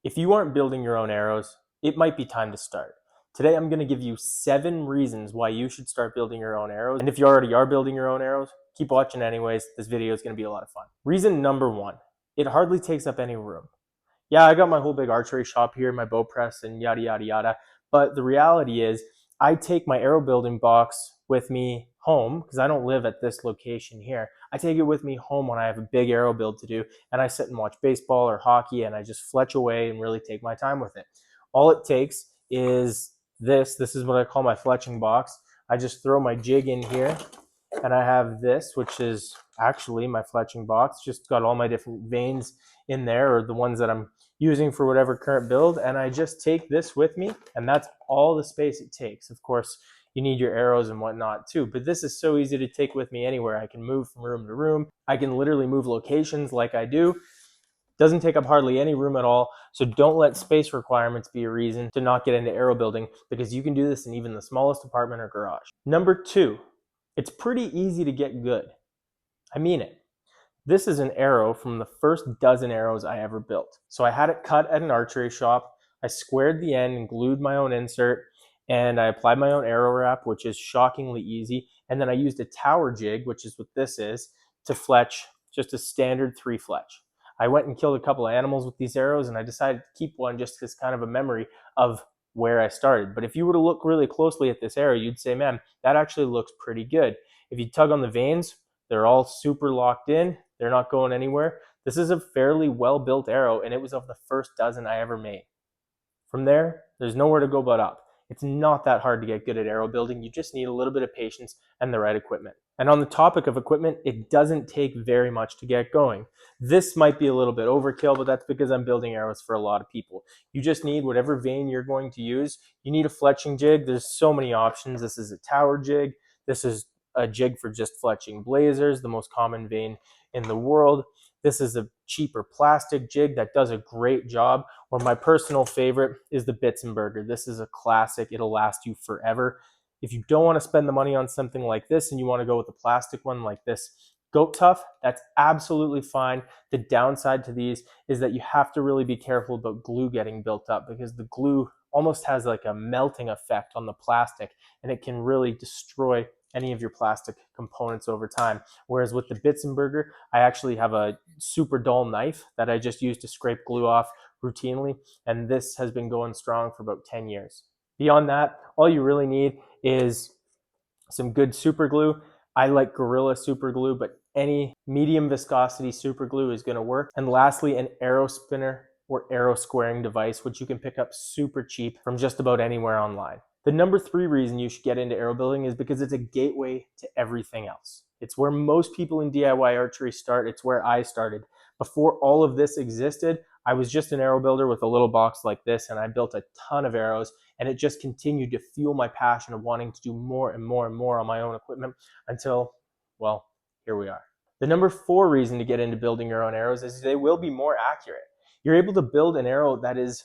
If you aren't building your own arrows, it might be time to start. Today I'm going to give you 7 reasons why you should start building your own arrows. And if you already are building your own arrows, keep watching anyways. This video is going to be a lot of fun. Reason number 1, it hardly takes up any room. Yeah, I got my whole big archery shop here, my bow press and yada, yada, yada. But the reality is I take my arrow building box with me home because I don't live at this location here. I take it with me home when I have a big arrow build to do, and I sit and watch baseball or hockey and I just fletch away and really take my time with it. All it takes is this. This is what I call my fletching box. I just throw my jig in here and I have this, which is actually my fletching box. Just got all my different veins in there, or the ones that I'm using for whatever current build, and I just take this with me, and that's all the space it takes. Of course, you need your arrows and whatnot too, but this is so easy to take with me anywhere. I can move from room to room. I can literally move locations like I do. Doesn't take up hardly any room at all, so don't let space requirements be a reason to not get into arrow building, because you can do this in even the smallest apartment or garage. Number 2, it's pretty easy to get good. I mean it. This is an arrow from the first dozen arrows I ever built. So I had it cut at an archery shop. I squared the end and glued my own insert, and I applied my own arrow wrap, which is shockingly easy. And then I used a tower jig, which is what this is, to fletch just a standard 3 fletch. I went and killed a couple of animals with these arrows, and I decided to keep one just as kind of a memory of where I started. But if you were to look really closely at this arrow, you'd say, man, that actually looks pretty good. If you tug on the veins, they're all super locked in. They're not going anywhere. This is a fairly well-built arrow, and it was of the first dozen I ever made. From there, there's nowhere to go but up. It's not that hard to get good at arrow building. You just need a little bit of patience and the right equipment. And on the topic of equipment, it doesn't take very much to get going. This might be a little bit overkill, but that's because I'm building arrows for a lot of people. You just need whatever vein you're going to use. You need a fletching jig. There's so many options. This is a tower jig. This is a jig for just fletching blazers, the most common vein in the world. This is a cheaper plastic jig that does a great job. Or my personal favorite is the Bitzenberger. This is a classic. It'll last you forever. If you don't want to spend the money on something like this and you want to go with a plastic one like this Goat Tough, that's absolutely fine. The downside to these is that you have to really be careful about glue getting built up, because the glue almost has like a melting effect on the plastic, and it can really destroy any of your plastic components over time. Whereas with the Bitzenberger, I actually have a super dull knife that I just use to scrape glue off routinely, and this has been going strong for about 10 years. Beyond that, all you really need is some good super glue. I like Gorilla super glue, but any medium viscosity super glue is going to work. And lastly, an arrow spinner or arrow squaring device, which you can pick up super cheap from just about anywhere online. The number 3 reason you should get into arrow building is because it's a gateway to everything else. It's where most people in DIY archery start. It's where I started. Before all of this existed, I was just an arrow builder with a little box like this, and I built a ton of arrows, and it just continued to fuel my passion of wanting to do more and more and more on my own equipment until, well, here we are. The number 4 reason to get into building your own arrows is they will be more accurate. You're able to build an arrow that is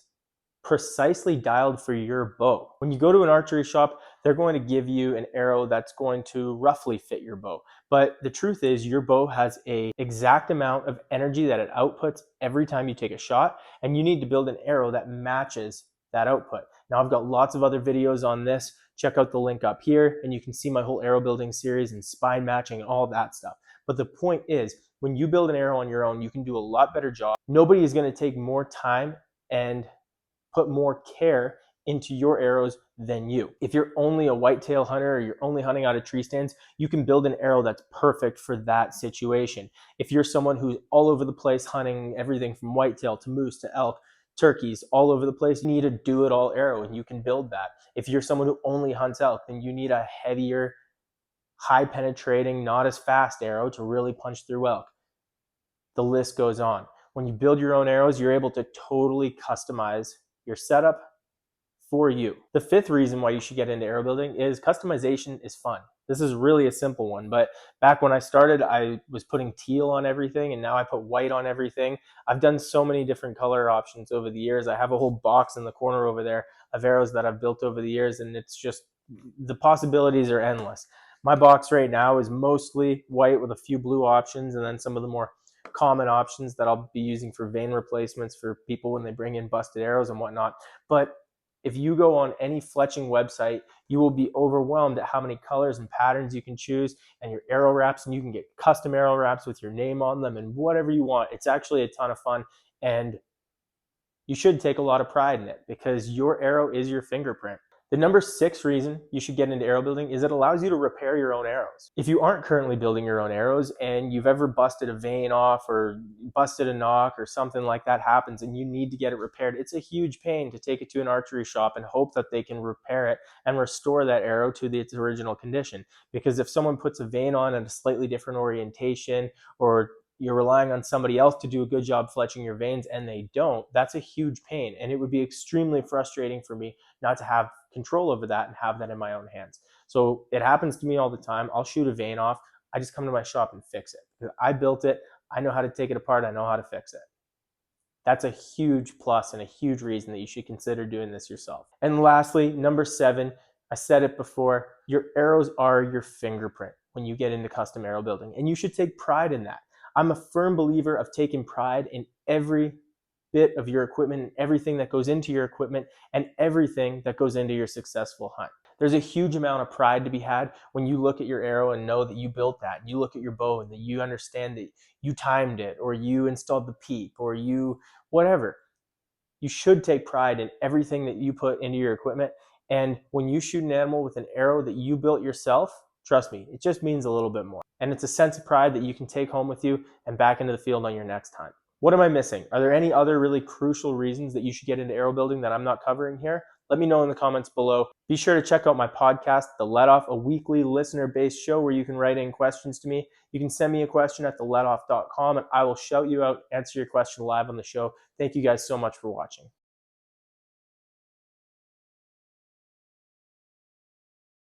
precisely dialed for your bow. When you go to an archery shop, they're going to give you an arrow that's going to roughly fit your bow. But the truth is, your bow has an exact amount of energy that it outputs every time you take a shot, and you need to build an arrow that matches that output. Now, I've got lots of other videos on this. Check out the link up here, and you can see my whole arrow building series and spine matching and all that stuff. But the point is, when you build an arrow on your own, you can do a lot better job. Nobody is going to take more time and put more care into your arrows than you. If you're only a whitetail hunter or you're only hunting out of tree stands, you can build an arrow that's perfect for that situation. If you're someone who's all over the place hunting everything from whitetail to moose to elk, turkeys, all over the place, you need a do-it-all arrow, and you can build that. If you're someone who only hunts elk, then you need a heavier, high-penetrating, not as fast arrow to really punch through elk. The list goes on. When you build your own arrows, you're able to totally customize your setup for you. The 5th reason why you should get into arrow building is customization is fun. This is really a simple one, but back when I started, I was putting teal on everything, and now I put white on everything. I've done so many different color options over the years. I have a whole box in the corner over there of arrows that I've built over the years, and it's just, the possibilities are endless. My box right now is mostly white with a few blue options, and then some of the more common options that I'll be using for vane replacements for people when they bring in busted arrows and whatnot. But if you go on any fletching website, you will be overwhelmed at how many colors and patterns you can choose, and your arrow wraps, and you can get custom arrow wraps with your name on them and whatever you want. It's actually a ton of fun, and you should take a lot of pride in it because your arrow is your fingerprint. The number 6 reason you should get into arrow building is it allows you to repair your own arrows. If you aren't currently building your own arrows and you've ever busted a vane off or busted a knock or something like that happens and you need to get it repaired, it's a huge pain to take it to an archery shop and hope that they can repair it and restore that arrow to its original condition. Because if someone puts a vane on at a slightly different orientation, or you're relying on somebody else to do a good job fletching your vanes and they don't, that's a huge pain. And it would be extremely frustrating for me not to have control over that and have that in my own hands. So it happens to me all the time. I'll shoot a vane off. I just come to my shop and fix it. I built it. I know how to take it apart. I know how to fix it. That's a huge plus and a huge reason that you should consider doing this yourself. And lastly, number 7, I said it before, your arrows are your fingerprint when you get into custom arrow building, and you should take pride in that. I'm a firm believer of taking pride in every bit of your equipment and everything that goes into your equipment and everything that goes into your successful hunt. There's a huge amount of pride to be had when you look at your arrow and know that you built that. You look at your bow and that you understand that you timed it, or you installed the peep, or you whatever. You should take pride in everything that you put into your equipment. And when you shoot an animal with an arrow that you built yourself, trust me, it just means a little bit more. And it's a sense of pride that you can take home with you and back into the field on your next hunt. What am I missing? Are there any other really crucial reasons that you should get into arrow building that I'm not covering here? Let me know in the comments below. Be sure to check out my podcast, The Let Off, a weekly listener-based show where you can write in questions to me. You can send me a question at theletoff.com and I will shout you out, answer your question live on the show. Thank you guys so much for watching.